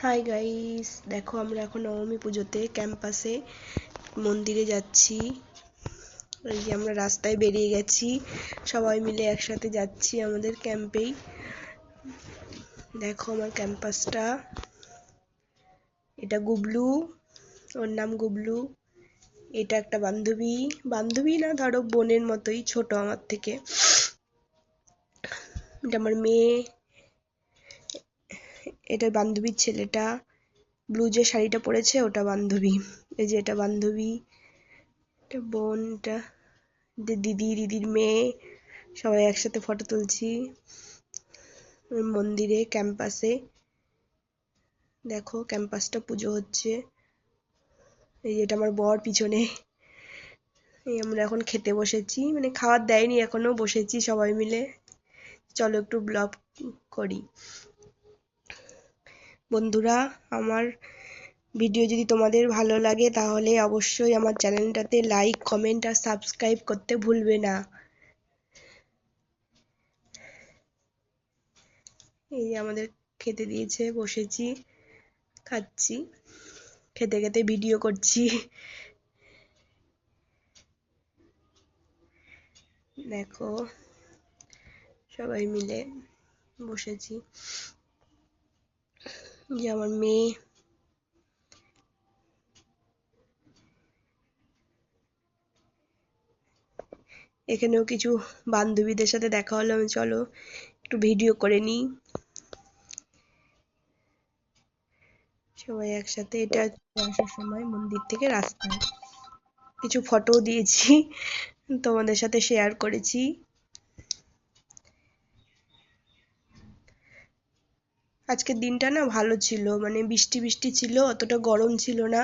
Hi guys, দেখো আমরা এখন নবমী পুজোতে ক্যাম্পাসে মন্দিরে যাচ্ছি। এই যে আমরা রাস্তায় বেরিয়ে গেছি, সবাই মিলে একসাথে যাচ্ছি আমাদের ক্যাম্পেই। দেখো আমার ক্যাম্পাসটা, এটা গুবলু, ওর নাম গুবলু। এটা একটা বান্ধবী, বান্ধবী না ধরো বোনের মতোই, ছোট আমার থেকে। এটা আমার মেয়ে, এটা বান্ধবীর ছেলেটা। ব্লু যে শাড়িটা পরেছে ওটা বান্ধবী। এই যে এটা বান্ধবী, এটা বোন, এটা দিদির মেয়ে। সবাই একসাথে ফটো তুলছি মন্দিরে, ক্যাম্পাসে। দেখো ক্যাম্পাসটা পুজো হচ্ছে। এই যে এটা আমার বর পিছনে। এই আমরা এখন খেতে বসেছি, মানে খাবার দেয়নি এখনো, বসেছি সবাই মিলে। চলো একটু ব্লগ করি। বন্ধুরা, আমার ভিডিও যদি তোমাদের ভালো লাগে তাহলে অবশ্যই আমার চ্যানেলটাতে লাইক, কমেন্ট আর সাবস্ক্রাইব করতে ভুলবে না। এই যে আমাদের খেতে দিয়েছে, বসেছি, খাচ্ছি, খেতে খেতে ভিডিও করছি। দেখো সবাই মিলে বসেছি। যে আমার মেয়ে, এখানেও কিছু বান্ধবীদের সাথে দেখা হলো, আমি চলো একটু ভিডিও করে নিই। সবাই একসাথে, এটা আসার সময় মন্দির থেকে রাস্তায় কিছু ফটো দিয়েছি, তোমাদের সাথে শেয়ার করেছি। আজকের দিনটা না ভালো ছিল, মানে বৃষ্টি বৃষ্টি ছিল, অতটা গরম ছিল না।